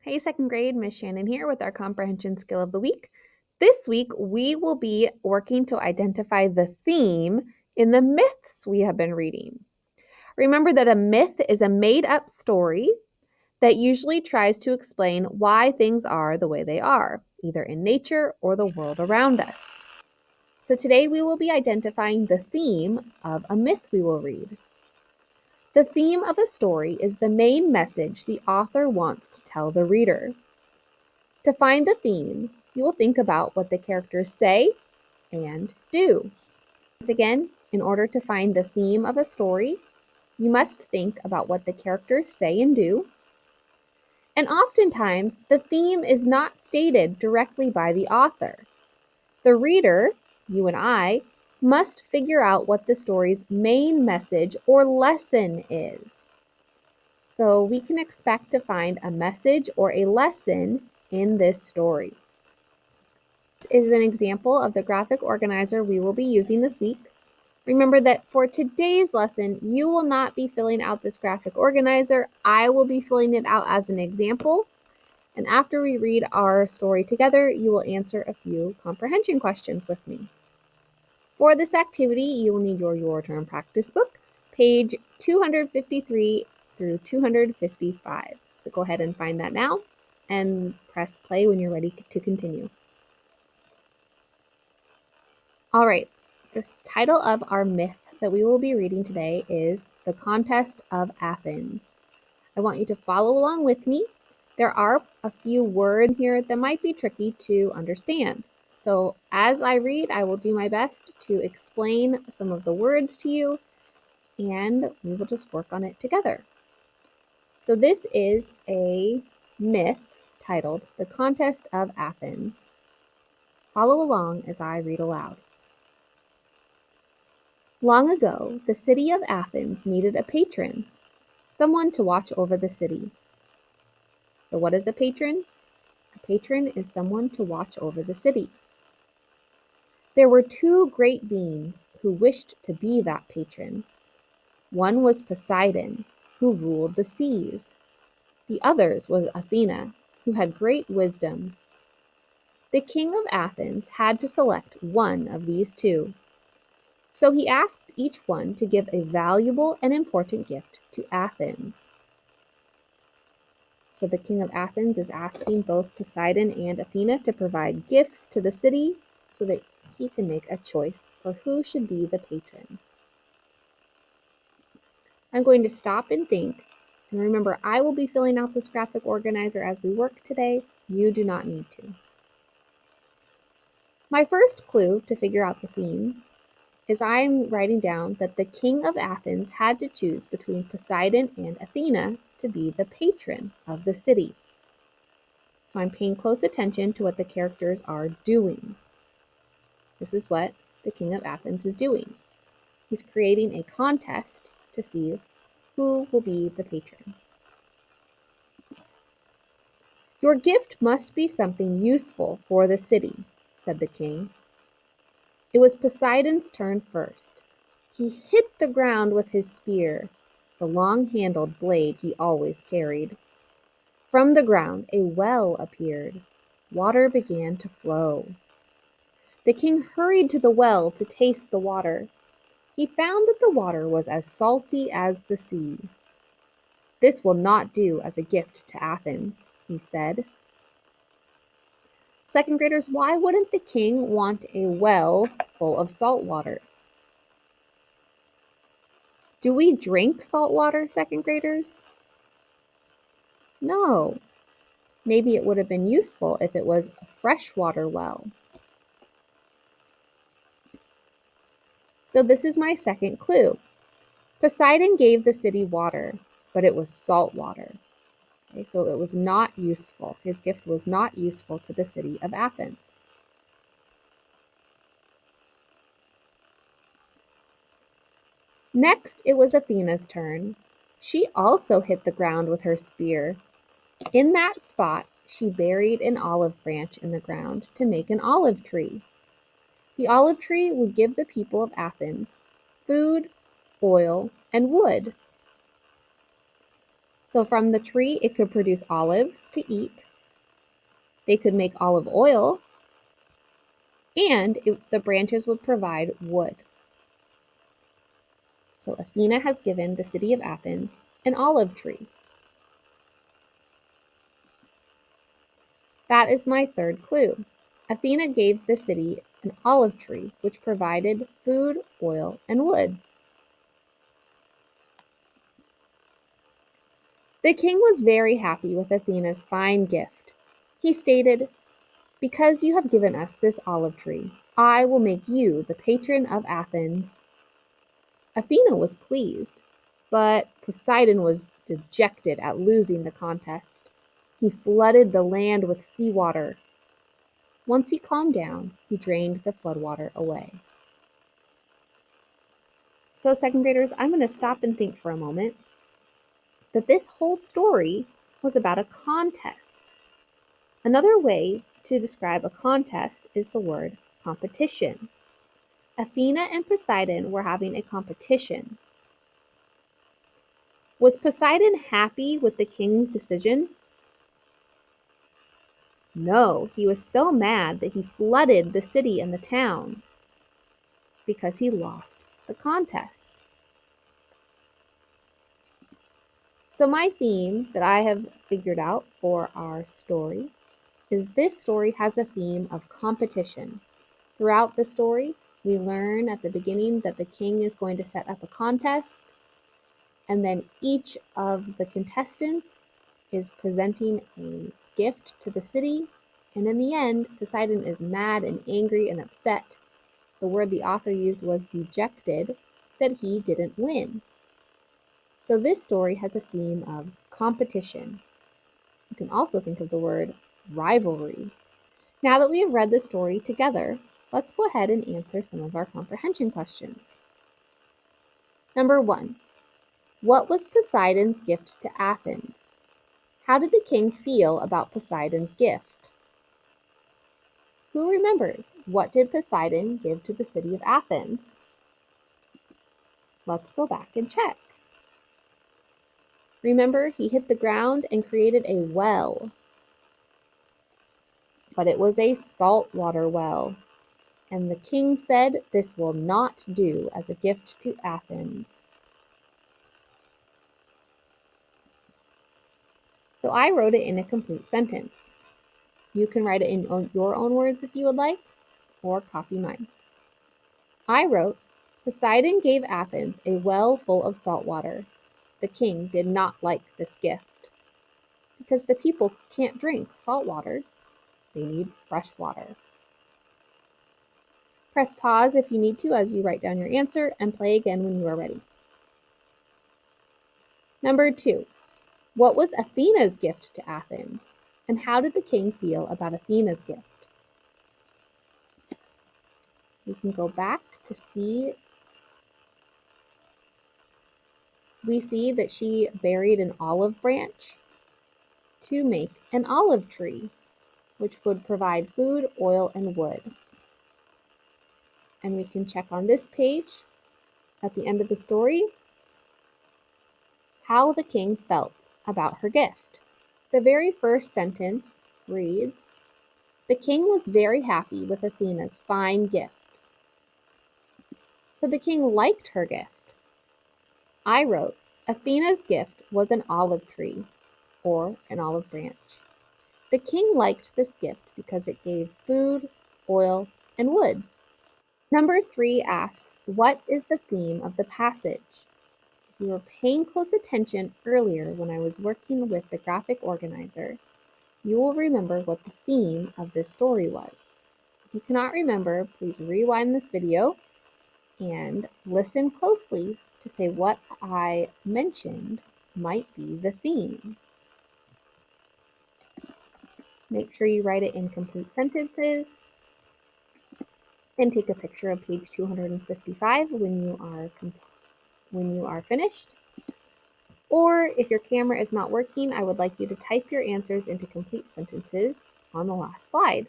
Hey, second grade, Miss Shannon here with our comprehension skill of the week. This week, we will be working to identify the theme in the myths we have been reading. Remember that a myth is a made up story that usually tries to explain why things are the way they are, either in nature or the world around us. So today, we will be identifying the theme of a myth we will read. The theme of a story is the main message the author wants to tell the reader. To find the theme, you will think about what the characters say and do. Once again, in order to find the theme of a story, you must think about what the characters say and do. And oftentimes, the theme is not stated directly by the author. The reader, you and I, must figure out what the story's main message or lesson is. So we can expect to find a message or a lesson in this story. This is an example of the graphic organizer we will be using this week. Remember that for today's lesson, you will not be filling out this graphic organizer. I will be filling it out as an example. And after we read our story together, you will answer a few comprehension questions with me. For this activity, you will need your Turn practice book, page 253 through 255. So go ahead and find that now and press play when you're ready to continue. All right, the title of our myth that we will be reading today is The Contest of Athens. I want you to follow along with me. There are a few words here that might be tricky to understand. So as I read, I will do my best to explain some of the words to you, and we will just work on it together. So this is a myth titled The Contest of Athens. Follow along as I read aloud. Long ago, the city of Athens needed a patron, someone to watch over the city. So what is a patron? A patron is someone to watch over the city. There were two great beings who wished to be that patron. One was Poseidon, who ruled the seas. The other was Athena, who had great wisdom. The king of Athens had to select one of these two. So he asked each one to give a valuable and important gift to Athens. So the king of Athens is asking both Poseidon and Athena to provide gifts to the city so that he can make a choice for who should be the patron. I'm going to stop and think. And remember, I will be filling out this graphic organizer as we work today. You do not need to. My first clue to figure out the theme is I'm writing down that the king of Athens had to choose between Poseidon and Athena to be the patron of the city. So I'm paying close attention to what the characters are doing. This is what the king of Athens is doing. He's creating a contest to see who will be the patron. Your gift must be something useful for the city, said the king. It was Poseidon's turn first. He hit the ground with his spear, the long-handled blade he always carried. From the ground, a well appeared. Water began to flow. The king hurried to the well to taste the water. He found that the water was as salty as the sea. This will not do as a gift to Athens, he said. Second graders, why wouldn't the king want a well full of salt water? Do we drink salt water, second graders? No. Maybe it would have been useful if it was a freshwater well. So this is my second clue. Poseidon gave the city water, but it was salt water. Okay, so it was not useful. His gift was not useful to the city of Athens. Next, it was Athena's turn. She also hit the ground with her spear. In that spot, she buried an olive branch in the ground to make an olive tree. The olive tree would give the people of Athens food, oil, and wood. So from the tree, it could produce olives to eat. They could make olive oil, and the branches would provide wood. So Athena has given the city of Athens an olive tree. That is my third clue. Athena gave the city an olive tree, which provided food, oil, and wood. The king was very happy with Athena's fine gift. He stated, "Because you have given us this olive tree, I will make you the patron of Athens." Athena was pleased, but Poseidon was dejected at losing the contest. He flooded the land with seawater. Once he calmed down, he drained the floodwater away. So, second graders, I'm going to stop and think for a moment that this whole story was about a contest. Another way to describe a contest is the word competition. Athena and Poseidon were having a competition. Was Poseidon happy with the king's decision? No, he was so mad that he flooded the city and the town because he lost the contest. So my theme that I have figured out for our story is this story has a theme of competition. Throughout the story, we learn at the beginning that the king is going to set up a contest, and then each of the contestants is presenting a gift to the city, and in the end, Poseidon is mad and angry and upset. The word the author used was dejected, that he didn't win. So this story has a theme of competition. You can also think of the word rivalry. Now that we have read the story together, let's go ahead and answer some of our comprehension questions. Number 1. What was Poseidon's gift to Athens? How did the king feel about Poseidon's gift? Who remembers? What did Poseidon give to the city of Athens? Let's go back and check. Remember, he hit the ground and created a well, but it was a saltwater well. And the king said, "This will not do as a gift to Athens." So I wrote it in a complete sentence. You can write it in your own words if you would like, or copy mine. I wrote, Poseidon gave Athens a well full of salt water. The king did not like this gift because the people can't drink salt water. They need fresh water. Press pause if you need to as you write down your answer, and play again when you are ready. Number 2, what was Athena's gift to Athens? And how did the king feel about Athena's gift? We can go back to see. We see that she buried an olive branch to make an olive tree, which would provide food, oil, and wood. And we can check on this page at the end of the story how the king felt about her gift. The very first sentence reads, "The king was very happy with Athena's fine gift." So the king liked her gift. I wrote, Athena's gift was an olive tree, or an olive branch. The king liked this gift because it gave food, oil, and wood. Number 3 asks, what is the theme of the passage? If you were paying close attention earlier when I was working with the graphic organizer, you will remember what the theme of this story was. If you cannot remember, please rewind this video and listen closely to say what I mentioned might be the theme. Make sure you write it in complete sentences and take a picture of page 255 when you are finished. Or if your camera is not working, I would like you to type your answers into complete sentences on the last slide.